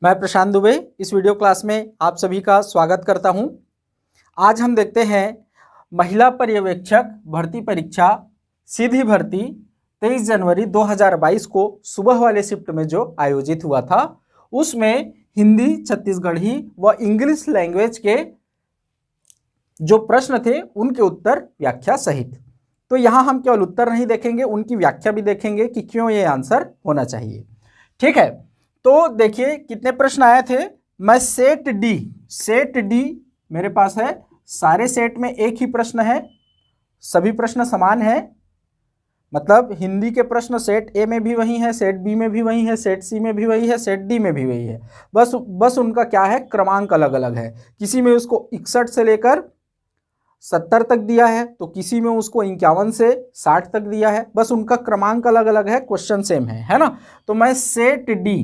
मैं प्रशांत दुबे इस video class में आप सभी का स्वागत करता हूं। आज हम देखते हैं महिला पर्यवेक्षक भर्ती परीक्षा सीधी भर्ती 23 जनवरी 2022 को सुबह वाले शिफ्ट में जो आयोजित हुआ था, उसमें हिंदी, छत्तीसगढ़ी व इंग्लिश लैंग्वेज के जो प्रश्न थे उनके उत्तर व्याख्या सहित। तो यहाँ हम केवल उत्तर नहीं देखेंगे, उनकी व्याख्या भी देखेंगे कि क्यों ये आंसर होना चाहिए। ठीक है, तो देखिए कितने प्रश्न आए थे। मैं सेट डी मेरे पास है। सारे सेट में एक ही प्रश्न है, सभी प्रश्न समान है। मतलब हिंदी के प्रश्न सेट ए में भी वही है, सेट बी में भी वही है, सेट सी में भी वही है, सेट डी में भी वही है। बस उनका क्या है, क्रमांक अलग अलग है। किसी में उसको 61 से लेकर 70 तक दिया है, तो किसी में उसको 51 से 60 तक दिया है। बस उनका क्रमांक अलग अलग है, क्वेश्चन सेम है ना। तो मैं सेट डी,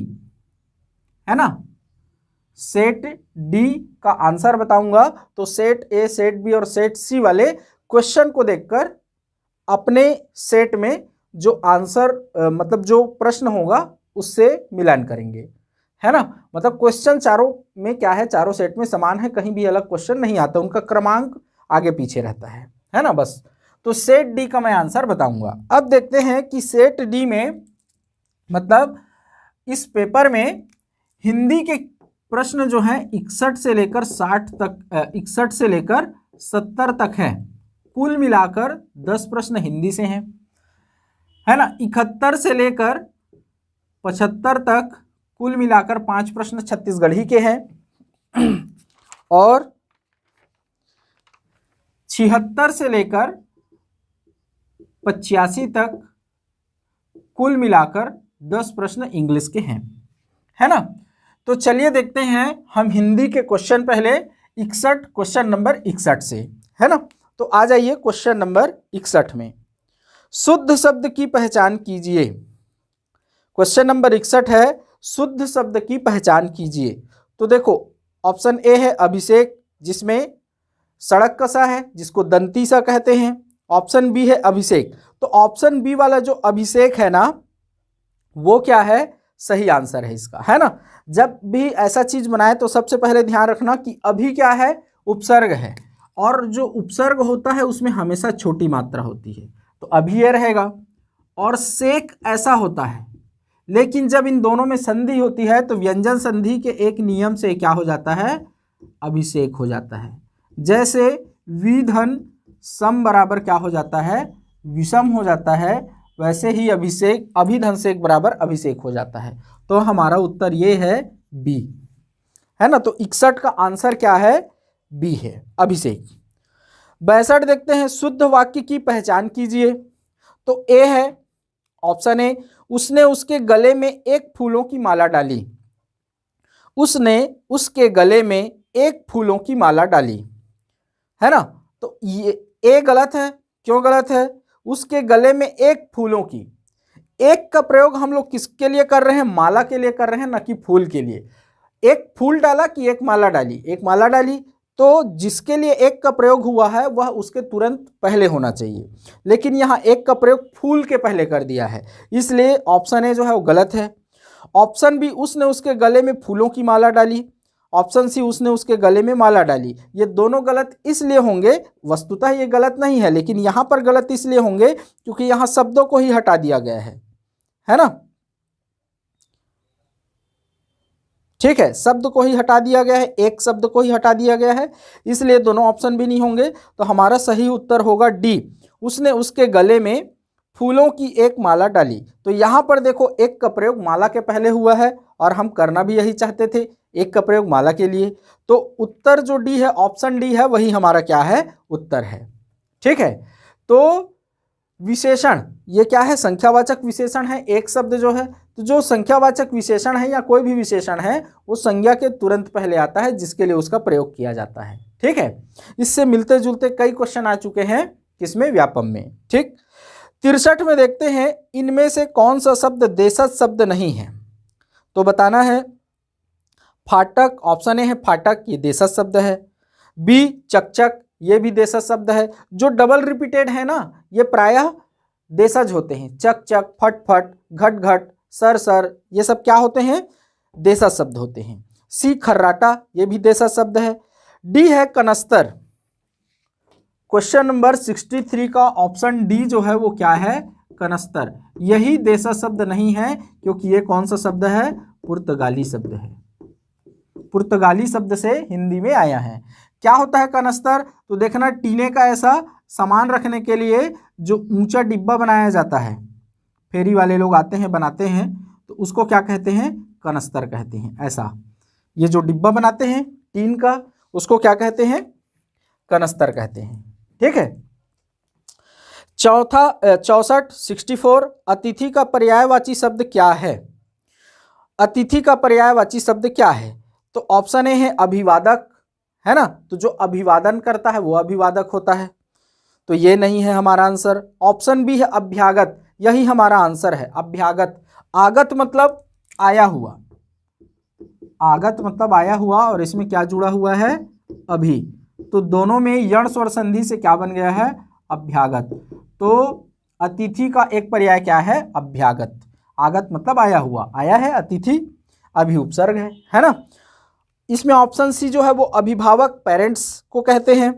है ना, सेट डी का आंसर बताऊंगा। तो सेट ए, सेट बी और सेट सी वाले क्वेश्चन को देखकर अपने सेट में जो आंसर मतलब जो प्रश्न होगा उससे मिलान करेंगे, है ना। मतलब क्वेश्चन चारों में क्या है, चारों सेट में समान है, कहीं भी अलग क्वेश्चन नहीं आता, उनका क्रमांक आगे पीछे रहता है ना। बस तो सेट डी का मैं आंसर बताऊंगा। अब देखते हैं कि सेट डी में मतलब इस पेपर में हिंदी के प्रश्न जो हैं 61 से लेकर 60 तक, 61 से लेकर 70 तक है। कुल मिलाकर 10 प्रश्न हिंदी से हैं, है ना। 71 से लेकर 75 तक कुल मिलाकर 5 प्रश्न छत्तीसगढ़ी के हैं और 76 से लेकर 85 तक कुल मिलाकर 10 प्रश्न इंग्लिश के हैं, है ना। तो चलिए देखते हैं हम हिंदी के क्वेश्चन पहले 61, क्वेश्चन नंबर 61 से, है ना। तो आ जाइए क्वेश्चन नंबर 61 में। शुद्ध शब्द की पहचान कीजिए। क्वेश्चन नंबर 61 है, शुद्ध शब्द की पहचान कीजिए। तो देखो, ऑप्शन ए है अभिषेक, जिसमें सड़क कसा है, जिसको दंतीसा कहते हैं। ऑप्शन बी है अभिषेक। तो ऑप्शन बी वाला जो अभिषेक है ना, वो क्या है, सही आंसर है इसका, है ना। जब भी ऐसा चीज बनाए तो सबसे पहले ध्यान रखना कि अभी क्या है, उपसर्ग है, और जो उपसर्ग होता है उसमें हमेशा छोटी मात्रा होती है, तो अभी ये रहेगा। और सेक ऐसा होता है, लेकिन जब इन दोनों में संधि होती है तो व्यंजन संधि के एक नियम से क्या हो जाता है, अभिषेक हो जाता है। जैसे विधन सम बराबर क्या हो जाता है, विषम हो जाता है, वैसे ही अभिषेक अभिधन से बराबर अभिषेक हो जाता है। तो हमारा उत्तर ये है बी, है ना। तो 61 का आंसर क्या है, बी है, अभिषेक। 62 देखते हैं, शुद्ध वाक्य की पहचान कीजिए। तो ए है, ऑप्शन ए, उसने उसके गले में एक फूलों की माला डाली। उसने उसके गले में एक फूलों की माला डाली, है ना। तो ये ए गलत है। क्यों गलत है, उसके गले में एक फूलों की, एक का प्रयोग हम लोग किसके लिए कर रहे हैं, माला के लिए कर रहे हैं, ना कि फूल के लिए। एक फूल डाला कि एक माला डाली, एक माला डाली, तो जिसके लिए एक का प्रयोग हुआ है वह उसके तुरंत पहले होना चाहिए, लेकिन यहाँ एक का प्रयोग फूल के पहले कर दिया है, इसलिए ऑप्शन ए जो है वो गलत है। ऑप्शन बी, उसने उसके गले में फूलों की माला डाली। ऑप्शन सी, उसने उसके गले में माला डाली। ये दोनों गलत इसलिए होंगे, वस्तुतः ये गलत नहीं है, लेकिन यहाँ पर गलत इसलिए होंगे क्योंकि यहाँ शब्दों को ही हटा दिया गया है ना। ठीक है, शब्द को ही हटा दिया गया है, एक शब्द को ही हटा दिया गया है, इसलिए दोनों ऑप्शन भी नहीं होंगे। तो हमारा सही उत्तर होगा डी, उसने उसके गले में फूलों की एक माला डाली। तो यहाँ पर देखो, एक का प्रयोग माला के पहले हुआ है और हम करना भी यही चाहते थे, एक का प्रयोग माला के लिए। तो उत्तर जो डी है, ऑप्शन डी है, वही हमारा क्या है, उत्तर है। ठीक है, तो विशेषण, ये क्या है, संख्यावाचक विशेषण है। एक शब्द जो है, तो जो संख्यावाचक विशेषण है या कोई भी विशेषण है, वो संज्ञा के तुरंत पहले आता है, जिसके लिए उसका प्रयोग किया जाता है। ठीक है, इससे मिलते जुलते कई क्वेश्चन आ चुके हैं, किसमें, व्यापम में। ठीक, 63 में देखते हैं, इनमें से कौन सा शब्द देशज शब्द नहीं है। तो बताना है, फाटक, ऑप्शन ए है फाटक, ये देशज शब्द है। बी, चकचक, ये भी देशज शब्द है। जो डबल रिपीटेड है ना, ये प्रायः देशज होते हैं। चक चक, फट फट, घट घट, सर सर, ये सब क्या होते हैं, देशज शब्द होते हैं। सी खर्राटा, ये भी देशज शब्द है। डी है कनस्तर। क्वेश्चन नंबर 63 का ऑप्शन डी जो है वो क्या है, कनस्तर। यही देशज शब्द नहीं है, क्योंकि ये कौन सा शब्द है, पुर्तगाली शब्द है। पुर्तगाली शब्द से हिंदी में आया है। क्या होता है कनस्तर, तो देखना टीने का ऐसा सामान रखने के लिए जो ऊंचा डिब्बा बनाया जाता है, फेरी वाले लोग आते हैं बनाते हैं, तो उसको क्या कहते हैं, कनस्तर कहते हैं। ऐसा ये जो डिब्बा बनाते हैं टीन का, उसको क्या कहते हैं, कनस्तर कहते हैं। ठीक है। चौथा 64 64 अतिथि का पर्यायवाची शब्द क्या है। अतिथि का पर्यायवाची शब्द क्या है, तो ऑप्शन ए है अभिवादक, है ना, तो जो अभिवादन करता है वो अभिवादक होता है, तो ये नहीं है हमारा आंसर। ऑप्शन बी है अभ्यागत, यही हमारा आंसर है, अभ्यागत। आगत मतलब आया हुआ, आगत मतलब आया हुआ, और इसमें क्या जुड़ा हुआ है, अभी, तो दोनों में यण स्वर संधि से क्या बन गया है, अभ्यागत। तो अतिथि का एक पर्याय क्या है, अभ्यागत। आगत मतलब आया हुआ, आया है, अतिथि अभी उपसर्ग है ना। इसमें ऑप्शन सी जो है वो अभिभावक, पेरेंट्स को कहते हैं।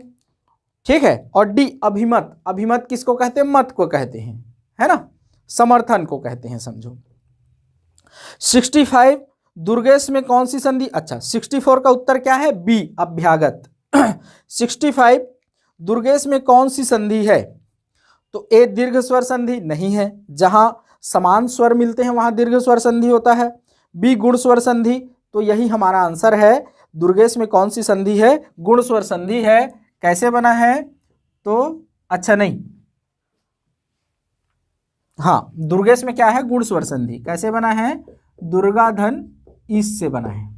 ठीक है। और डी अभिमत, अभिमत किसको कहते हैं, मत को कहते हैं, है ना, समर्थन को कहते हैं, समझो। 65 दुर्गेश में कौन सी संधि, अच्छा 64 का उत्तर क्या है, बी अभ्यागत। 65 दुर्गेश में कौन सी संधि है, तो ए दीर्घ स्वर संधि नहीं है, जहां समान स्वर मिलते हैं वहां दीर्घ स्वर संधि होता है। बी गुण स्वर संधि, तो यही हमारा आंसर है। दुर्गेश में कौन सी संधि है, गुण स्वर संधि है। कैसे बना है, तो अच्छा नहीं, हाँ दुर्गेश में क्या है, गुण स्वर संधि। कैसे बना है, दुर्गा धन ईस से बना है,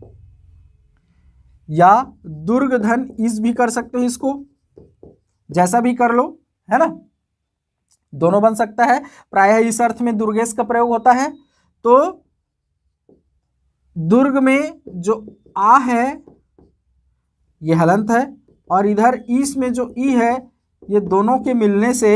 या दुर्ग धन ईस भी कर सकते हो, इसको जैसा भी कर लो, है ना, दोनों बन सकता है। प्रायः इस अर्थ में दुर्गेश का प्रयोग होता है। तो दुर्ग में जो आ है ये हलंत है, और इधर ईस में जो ई है, ये दोनों के मिलने से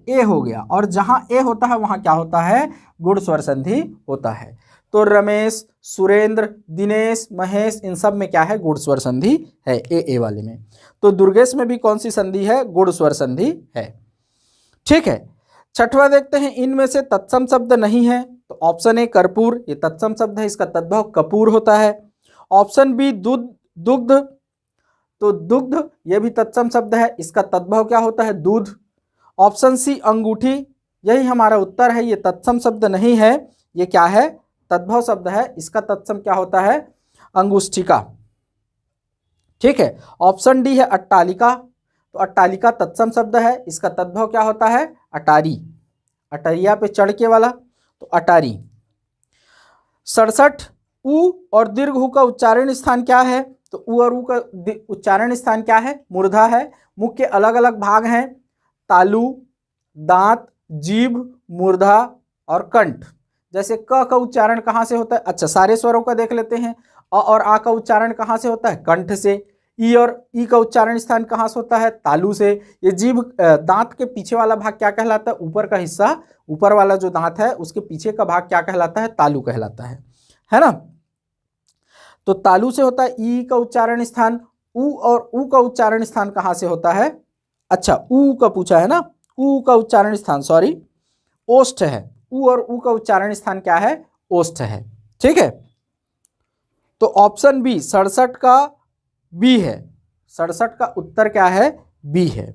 ए हो गया, और जहां ए होता है वहां क्या होता है, गुण स्वर संधि होता है। तो रमेश, सुरेंद्र, दिनेश, महेश, इन सब में क्या है, गुण स्वर संधि है, ए वाले में। तो दुर्गेश में भी कौन सी संधि है, गुण स्वर संधि है। ठीक है। छठवां देखते हैं, इनमें से तत्सम शब्द नहीं है, तो ऑप्शन ए कर्पूर, ये तत्सम शब्द है, इसका तद्भव कपूर होता है। ऑप्शन बी दुग्ध, तो दुग्ध ये भी तत्सम शब्द है, इसका तद्भव क्या होता है, दूध। ऑप्शन सी अंगूठी, यही हमारा उत्तर है, ये तत्सम शब्द नहीं है, ये क्या है, तद्भव शब्द है, इसका तत्सम क्या होता है, अंगुष्ठिका। ठीक है। ऑप्शन डी है अट्टालिका, तो अट्टालिका तत्सम शब्द है, इसका तद्भव क्या होता है, अटारी, अटरिया पे चढ़ के वाला, तो अटारी। 67 उ और दीर्घ उ का उच्चारण स्थान क्या है, तो उ और उ का उच्चारण स्थान क्या है, मूर्धा है। मुख के अलग अलग भाग हैं, तालु, दांत, जीभ, मूर्धा और कंठ। जैसे क का उच्चारण कहाँ से होता है, अच्छा सारे स्वरों का देख लेते हैं। अ और आ का उच्चारण कहाँ से होता है, कंठ से। ई और ई का उच्चारण स्थान कहाँ से होता है, तालु से। ये जीभ, दांत के पीछे वाला भाग क्या कहलाता है, ऊपर का हिस्सा, ऊपर वाला जो दांत है उसके पीछे का भाग क्या कहलाता है, तालु कहलाता है ना। तो तालु से होता है ई का उच्चारण स्थान। उ और उ का उच्चारण स्थान कहाँ से होता है, अच्छा उ का पूछा है ना, उ का उच्चारण स्थान सॉरी ओष्ठ है। उ और उ का उच्चारण स्थान क्या है, ओष्ठ है। ठीक है। तो ऑप्शन बी 67 का बी है, 67 का उत्तर क्या है, बी है,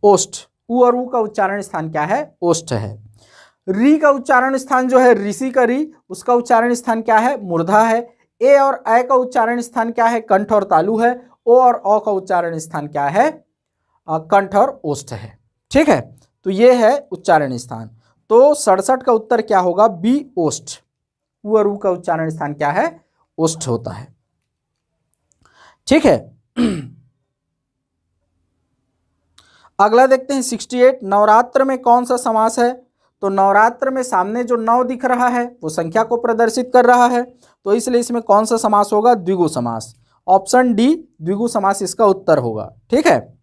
ओष्ठ। उ और उ का उच्चारण स्थान क्या है, ओष्ठ है। री का उच्चारण स्थान जो है, ऋषि का री, उसका उच्चारण स्थान क्या है, मूर्धा है। ए और ए का उच्चारण स्थान क्या है, कंठ और तालु है। ओ और औ का उच्चारण स्थान क्या है, कंठ और ओष्ठ है। ठीक है। तो ये है उच्चारण स्थान। तो 67 का उत्तर क्या होगा, बी ओष्ठ। उ और उ का उच्चारण स्थान क्या है, ओष्ठ होता है। ठीक है। अगला देखते हैं 68 नवरात्र में कौन सा समास है, तो नवरात्र में सामने जो 9 दिख रहा है वो संख्या को प्रदर्शित कर रहा है, तो इसलिए इसमें कौन सा समास होगा, द्विगु समास। ऑप्शन डी द्विगु समास इसका उत्तर होगा। ठीक है।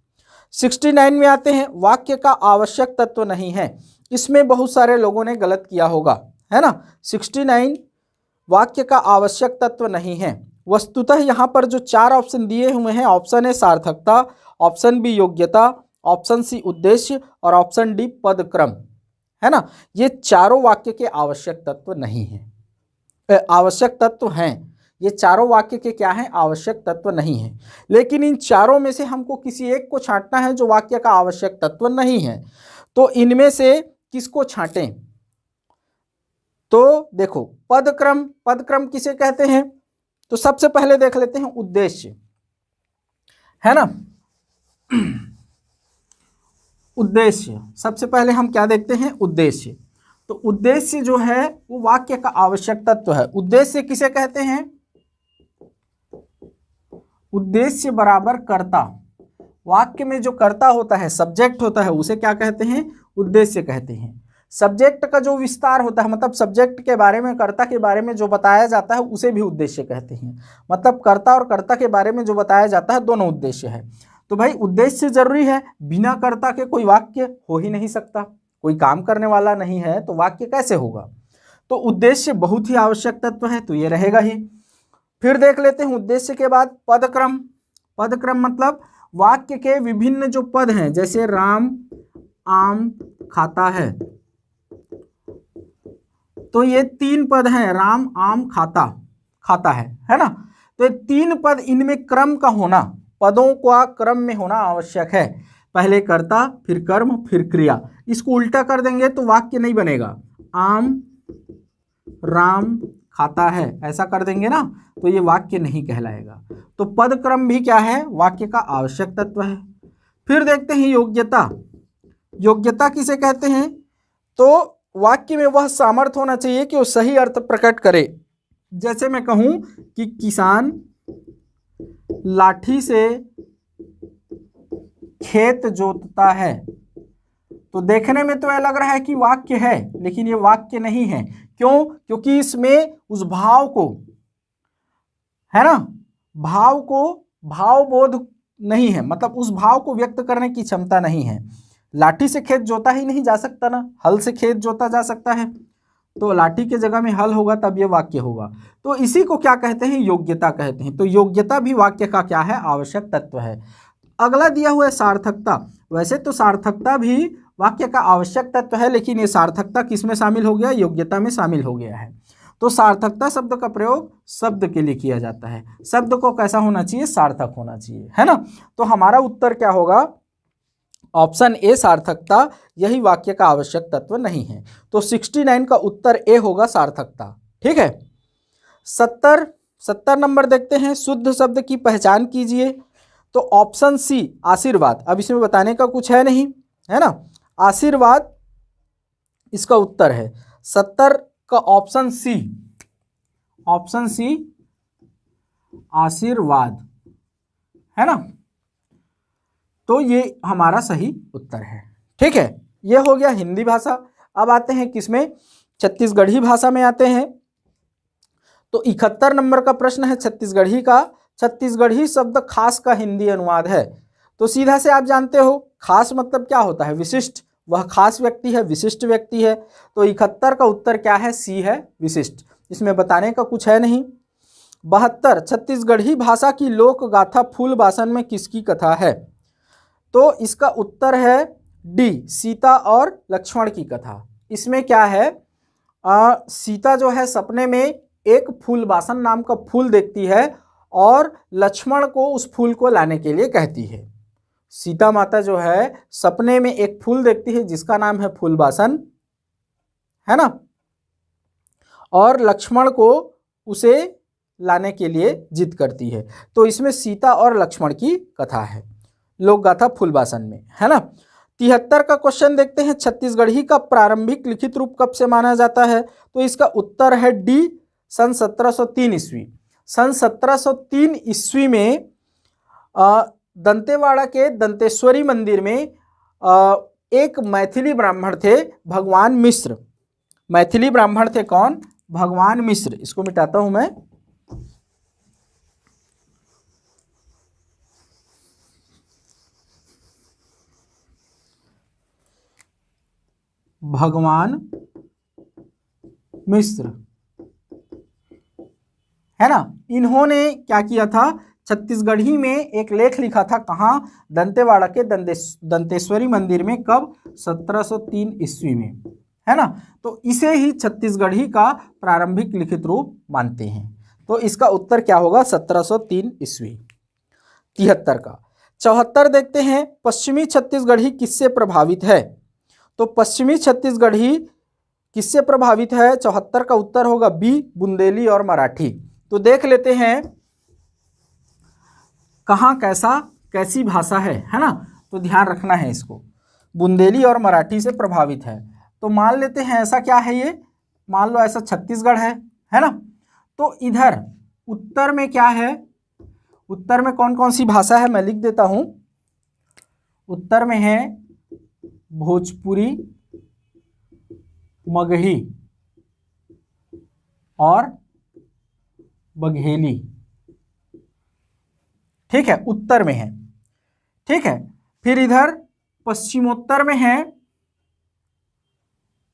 69 में आते हैं, वाक्य का आवश्यक तत्व नहीं है। इसमें बहुत सारे लोगों ने गलत किया होगा, है ना। 69 वाक्य का आवश्यक तत्व नहीं है। वस्तुतः यहाँ पर जो 4 ऑप्शन दिए हुए हैं, ऑप्शन ए सार्थकता, ऑप्शन बी योग्यता, ऑप्शन सी उद्देश्य और ऑप्शन डी पदक्रम, है ना, ये चारों वाक्य के आवश्यक तत्व नहीं है, आवश्यक तत्व हैं। ये चारों वाक्य के क्या हैं? आवश्यक तत्व नहीं है। लेकिन इन चारों में से हमको किसी एक को छांटना है जो वाक्य का आवश्यक तत्व नहीं है। तो इनमें से किसको छांटें? तो देखो, पदक्रम, पदक्रम किसे कहते हैं? तो सबसे पहले देख लेते हैं उद्देश्य, है ना। उद्देश्य, सबसे पहले हम क्या देखते हैं? उद्देश्य। तो उद्देश्य जो है वो वाक्य का आवश्यक तत्व है। उद्देश्य किसे कहते हैं? उद्देश्य बराबर कर्ता। वाक्य में जो कर्ता होता है, सब्जेक्ट होता है, उसे क्या कहते हैं? उद्देश्य कहते हैं। सब्जेक्ट का जो विस्तार होता है, मतलब सब्जेक्ट के बारे में, कर्ता के बारे में जो बताया जाता है, उसे भी उद्देश्य कहते हैं। मतलब कर्ता और कर्ता के बारे में जो बताया जाता है, दोनों उद्देश्य है। तो भाई उद्देश्य जरूरी है, बिना कर्ता के कोई वाक्य हो ही नहीं सकता। कोई काम करने वाला नहीं है तो वाक्य कैसे होगा? तो उद्देश्य बहुत ही आवश्यक तत्व है, तो ये रहेगा ही। फिर देख लेते हैं उद्देश्य के बाद पदक्रम। पदक्रम मतलब वाक्य के विभिन्न जो पद हैं, जैसे राम आम खाता है, तो ये 3 पद हैं, राम आम खाता, खाता है ना। तो ये 3 पद, इनमें क्रम का होना, पदों का क्रम में होना आवश्यक है। पहले कर्ता, फिर कर्म, फिर क्रिया। इसको उल्टा कर देंगे तो वाक्य नहीं बनेगा। आम राम खाता है, ऐसा कर देंगे ना, तो ये वाक्य नहीं कहलाएगा। तो पद क्रम भी क्या है? वाक्य का आवश्यक तत्व है। फिर देखते हैं योग्यता। योग्यता किसे कहते हैं? तो वाक्य में वह सामर्थ्य होना चाहिए कि वो सही अर्थ प्रकट करे। जैसे मैं कहूं कि किसान लाठी से खेत जोतता है, तो देखने में तो यह लग रहा है कि वाक्य है, लेकिन ये वाक्य नहीं है। क्यों? क्योंकि इसमें उस भाव को, है ना, भाव को, भावबोध नहीं है, मतलब उस भाव को व्यक्त करने की क्षमता नहीं है। लाठी से खेत जोता ही नहीं जा सकता ना, हल से खेत जोता जा सकता है, तो लाठी के जगह में हल होगा तब ये वाक्य होगा। तो इसी को क्या कहते हैं? योग्यता कहते हैं। तो योग्यता भी वाक्य का क्या है? आवश्यक तत्व है। अगला दिया हुआ है सार्थकता। वैसे तो सार्थकता भी वाक्य का आवश्यक तत्व है, लेकिन ये सार्थकता किस में शामिल हो गया? योग्यता में शामिल हो गया है। तो सार्थकता शब्द का प्रयोग शब्द के लिए किया जाता है। शब्द को कैसा होना चाहिए? सार्थक होना चाहिए, है ना। तो हमारा उत्तर क्या होगा? ऑप्शन ए सार्थकता, यही वाक्य का आवश्यक तत्व नहीं है। तो 69 का उत्तर ए होगा, सार्थकता। ठीक है। 70 नंबर देखते हैं, शुद्ध शब्द की पहचान कीजिए। तो ऑप्शन सी आशीर्वाद, अब इसमें बताने का कुछ है नहीं, है ना, आशीर्वाद इसका उत्तर है। 70 का ऑप्शन सी, ऑप्शन सी आशीर्वाद, है ना। तो ये हमारा सही उत्तर है। ठीक है, ये हो गया हिंदी भाषा। अब आते हैं किसमें? छत्तीसगढ़ी भाषा में आते हैं। तो 71 नंबर का प्रश्न है छत्तीसगढ़ी का। छत्तीसगढ़ी शब्द खास का हिंदी अनुवाद है। तो सीधा से आप जानते हो खास मतलब क्या होता है? विशिष्ट। वह खास व्यक्ति है, विशिष्ट व्यक्ति है। तो 71 का उत्तर क्या है? सी है, विशिष्ट। इसमें बताने का कुछ है नहीं। 72 छत्तीसगढ़ी भाषा की लोक गाथा फूलबासन में किसकी कथा है? तो इसका उत्तर है डी, सीता और लक्ष्मण की कथा। इसमें क्या है? सीता जो है सपने में एक फूलबासन नाम का फूल देखती है और लक्ष्मण को उस फूल को लाने के लिए कहती है। सीता माता जो है सपने में एक फूल देखती है जिसका नाम है फूलबासन, है ना, और लक्ष्मण को उसे लाने के लिए जिद करती है। तो इसमें सीता और लक्ष्मण की कथा है, लोक गाथा फूलबासन में, है ना। 73 का क्वेश्चन देखते हैं, छत्तीसगढ़ी का प्रारंभिक लिखित रूप कब से माना जाता है? तो इसका उत्तर है डी, सन 1703 ईस्वी। सन 1703 ईस्वी में दंतेवाड़ा के दंतेश्वरी मंदिर में एक मैथिली ब्राह्मण थे, भगवान मिश्र। मैथिली ब्राह्मण थे कौन? भगवान मिश्र। इसको मिटाता हूं मैं। भगवान मिश्र, है ना। इन्होंने क्या किया था, छत्तीसगढ़ी में एक लेख लिखा था, कहाँ, दंतेवाड़ा के दंतेश्वरी मंदिर में, कब, 1703 ईस्वी में, है ना। तो इसे ही छत्तीसगढ़ी का प्रारंभिक लिखित रूप मानते हैं। तो इसका उत्तर क्या होगा, 1703 ईस्वी। 73 का 74 देखते हैं, पश्चिमी छत्तीसगढ़ी किससे प्रभावित है। तो पश्चिमी छत्तीसगढ़ी किससे प्रभावित है, 74 का उत्तर होगा बी, बुंदेली और मराठी। तो देख लेते हैं कहाँ कैसी भाषा है ना। तो ध्यान रखना है इसको, बुंदेली और मराठी से प्रभावित है। तो मान लेते हैं ऐसा क्या है, ये मान लो ऐसा छत्तीसगढ़ है ना। तो इधर उत्तर में क्या है, उत्तर में कौन कौन सी भाषा है, मैं लिख देता हूं। उत्तर में है भोजपुरी, मगही और बघेली, ठीक है, उत्तर में है, ठीक है। फिर इधर पश्चिमोत्तर में है,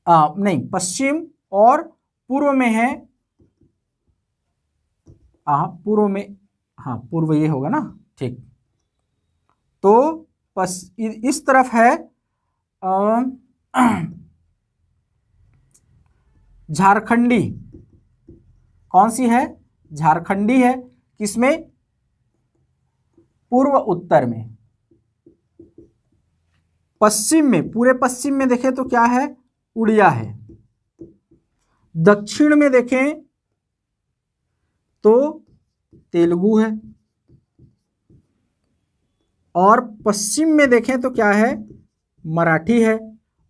नहीं, पश्चिम और पूर्व में है, पूर्व में, हाँ पूर्व ये होगा ना, ठीक। तो इस तरफ है झारखंडी, कौन सी है, झारखंडी है, किसमें, पूर्व उत्तर में। पश्चिम में, पूरे पश्चिम में देखें तो क्या है, उड़िया है। दक्षिण में देखें तो तेलुगु है, और पश्चिम में देखें तो क्या है, मराठी है।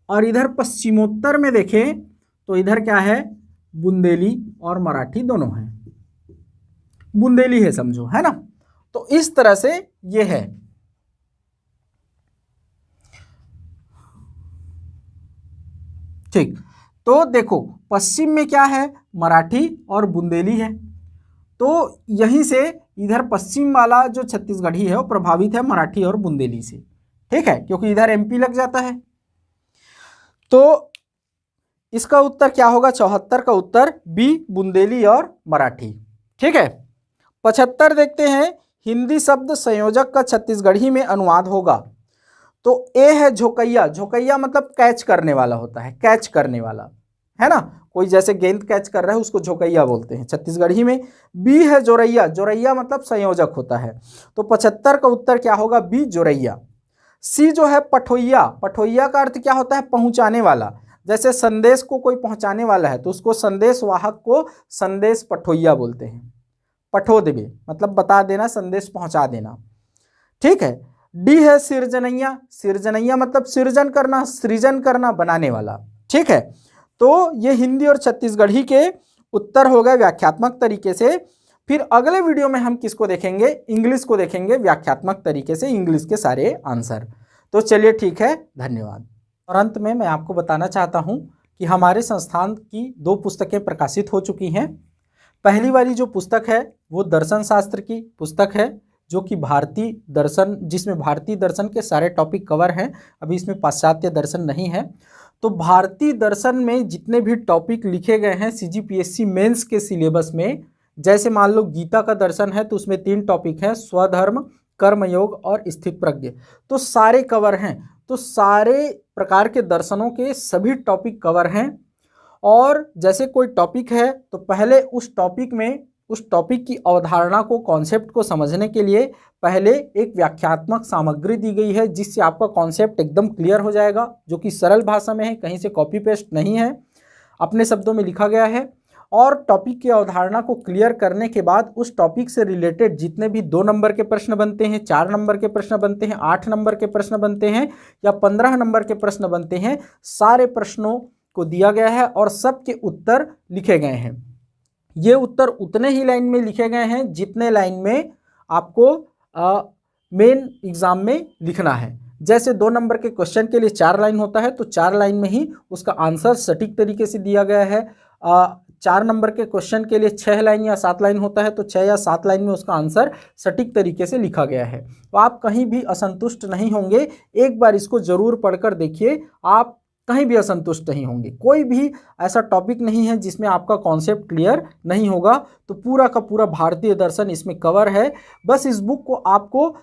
और इधर पश्चिमोत्तर में देखें तो इधर क्या है, बुंदेली और मराठी दोनों हैं, बुंदेली है समझो, है ना। तो इस तरह से ये है। ठीक, तो देखो पश्चिम में क्या है, मराठी और बुंदेली है। तो यहीं से इधर पश्चिम वाला जो छत्तीसगढ़ी है वो प्रभावित है मराठी और बुंदेली से, ठीक है, क्योंकि इधर एमपी लग जाता है। तो इसका उत्तर क्या होगा, 74 का उत्तर बी, बुंदेली और मराठी, ठीक है। 75 देखते हैं, हिंदी शब्द संयोजक का छत्तीसगढ़ी में अनुवाद होगा। तो ए है झोकैया, झोकैया मतलब कैच करने वाला होता है, कैच करने वाला, है ना, कोई जैसे गेंद कैच कर रहा है उसको झोकैया बोलते हैं छत्तीसगढ़ी में। बी है जोरैया, जोरैया मतलब संयोजक होता है। तो 75 का उत्तर क्या होगा, बी, जोरैया। सी जो है पठोइया, पठोइया का अर्थ क्या होता है, पहुंचाने वाला। जैसे संदेश को कोई पहुंचाने वाला है तो उसको संदेश वाहक को संदेश पठोइया बोलते हैं। पठो देवे मतलब बता देना, संदेश पहुंचा देना, ठीक है। डी है सिरजनैया, सिरजनैया मतलब सृजन करना, सृजन करना, बनाने वाला, ठीक है। तो ये हिंदी और छत्तीसगढ़ी के उत्तर हो गए व्याख्यात्मक तरीके से। फिर अगले वीडियो में हम किसको देखेंगे, इंग्लिश को देखेंगे व्याख्यात्मक तरीके से, इंग्लिश के सारे आंसर। तो चलिए ठीक है, धन्यवाद। और अंत में मैं आपको बताना चाहता हूं कि हमारे संस्थान की 2 पुस्तकें प्रकाशित हो चुकी हैं। पहली वाली जो पुस्तक है वो दर्शन शास्त्र की पुस्तक है, जो कि भारतीय दर्शन, जिसमें भारतीय दर्शन के सारे टॉपिक कवर हैं, अभी इसमें पाश्चात्य दर्शन नहीं है। तो भारतीय दर्शन में जितने भी टॉपिक लिखे गए हैं सीजीपीएससी मेंस के सिलेबस में, जैसे मान लो गीता का दर्शन है तो उसमें 3 टॉपिक हैं, स्वधर्म, कर्मयोग और स्थित प्रज्ञ, तो सारे कवर हैं। तो सारे प्रकार के दर्शनों के सभी टॉपिक कवर हैं। और जैसे कोई टॉपिक है तो पहले उस टॉपिक में, उस टॉपिक की अवधारणा को, कॉन्सेप्ट को समझने के लिए पहले एक व्याख्यात्मक सामग्री दी गई है, जिससे आपका कॉन्सेप्ट एकदम क्लियर हो जाएगा, जो कि सरल भाषा में है, कहीं से कॉपी पेस्ट नहीं है, अपने शब्दों में लिखा गया है। और टॉपिक की अवधारणा को क्लियर करने के बाद उस टॉपिक से रिलेटेड जितने भी 2 नंबर के प्रश्न बनते हैं, 4 नंबर के प्रश्न बनते हैं, 8 नंबर के प्रश्न बनते हैं या 15 नंबर के प्रश्न बनते हैं, सारे प्रश्नों को दिया गया है और सबके उत्तर लिखे गए हैं। ये उत्तर उतने ही लाइन में लिखे गए हैं जितने लाइन में आपको मेन एग्जाम में लिखना है। जैसे 2 नंबर के क्वेश्चन के लिए 4 लाइन होता है तो 4 लाइन में ही उसका आंसर सटीक तरीके से दिया गया है। 4 नंबर के क्वेश्चन के लिए 6 लाइन या 7 लाइन होता है तो 6 या 7 लाइन में उसका आंसर सटीक तरीके से लिखा गया है। तो आप कहीं भी असंतुष्ट नहीं होंगे, एक बार इसको जरूर पढ़कर देखिए, आप कहीं भी असंतुष्ट नहीं होंगे। कोई भी ऐसा टॉपिक नहीं है जिसमें आपका कॉन्सेप्ट क्लियर नहीं होगा। तो पूरा का पूरा भारतीय दर्शन इसमें कवर है। बस इस बुक को आपको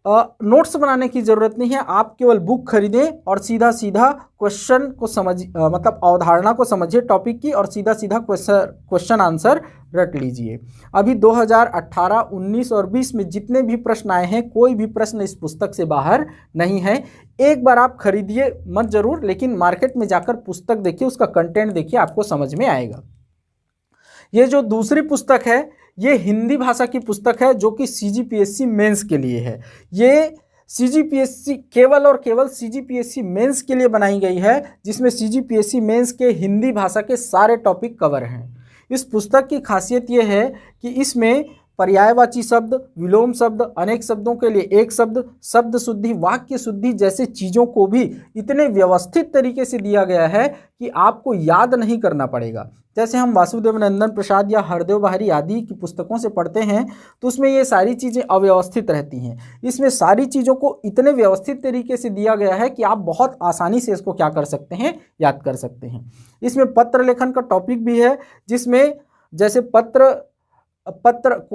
नोट्स बनाने की ज़रूरत नहीं है, आप केवल बुक खरीदें और सीधा सीधा क्वेश्चन को मतलब अवधारणा को समझिए टॉपिक की, और सीधा सीधा क्वेश्चन आंसर रट लीजिए। अभी 2018, 19 और 20 में जितने भी प्रश्न आए हैं, कोई भी प्रश्न इस पुस्तक से बाहर नहीं है। एक बार आप खरीदिए मत जरूर, लेकिन मार्केट में जाकर पुस्तक देखिए, उसका कंटेंट देखिए, आपको समझ में आएगा। ये जो दूसरी पुस्तक है, ये हिंदी भाषा की पुस्तक है, जो कि सीजीपीएससी मेंस के लिए है। ये सीजीपीएससी केवल और केवल सीजीपीएससी मेंस के लिए बनाई गई है, जिसमें सीजीपीएससी मेंस के हिंदी भाषा के सारे टॉपिक कवर हैं। इस पुस्तक की खासियत ये है कि इसमें पर्यायवाची शब्द, विलोम शब्द, अनेक शब्दों के लिए एक शब्द, शब्द शुद्धि, वाक्य शुद्धि जैसे चीज़ों को भी इतने व्यवस्थित तरीके से दिया गया है कि आपको याद नहीं करना पड़ेगा। जैसे हम वासुदेव नंदन प्रसाद या हरदेव बहारी आदि की पुस्तकों से पढ़ते हैं, तो उसमें ये सारी चीज़ें अव्यवस्थित रहती हैं। इसमें सारी चीज़ों को इतने व्यवस्थित तरीके से दिया गया है कि आप बहुत आसानी से इसको क्या कर सकते हैं, याद कर सकते हैं। इसमें पत्र लेखन का टॉपिक भी है, जिसमें जैसे पत्र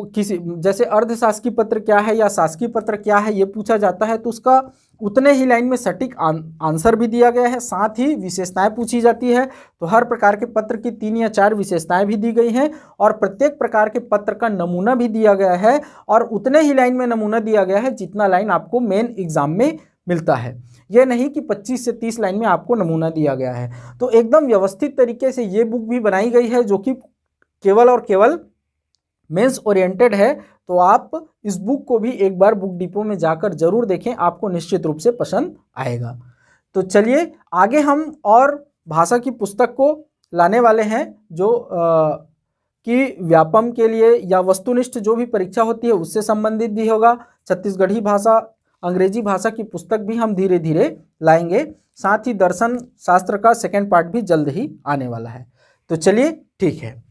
किसी, जैसे अर्धशासकीय पत्र क्या है या शासकीय पत्र क्या है, ये पूछा जाता है, तो उसका उतने ही लाइन में सटीक आंसर भी दिया गया है। साथ ही विशेषताएं पूछी जाती है, तो हर प्रकार के पत्र की 3 या 4 विशेषताएं भी दी गई हैं, और प्रत्येक प्रकार के पत्र का नमूना भी दिया गया है, और उतने ही लाइन में नमूना दिया गया है जितना लाइन आपको मेन एग्जाम में मिलता है। यह नहीं कि 25 से 30 लाइन में आपको नमूना दिया गया है। तो एकदम व्यवस्थित तरीके से ये बुक भी बनाई गई है, जो कि केवल और केवल मेंस ओरिएंटेड है। तो आप इस बुक को भी एक बार बुक डिपो में जाकर जरूर देखें, आपको निश्चित रूप से पसंद आएगा। तो चलिए आगे हम और भाषा की पुस्तक को लाने वाले हैं, जो कि व्यापम के लिए या वस्तुनिष्ठ जो भी परीक्षा होती है उससे संबंधित भी होगा। छत्तीसगढ़ी भाषा, अंग्रेजी भाषा की पुस्तक भी हम धीरे धीरे लाएंगे। साथ ही दर्शन शास्त्र का सेकेंड पार्ट भी जल्द ही आने वाला है। तो चलिए ठीक है।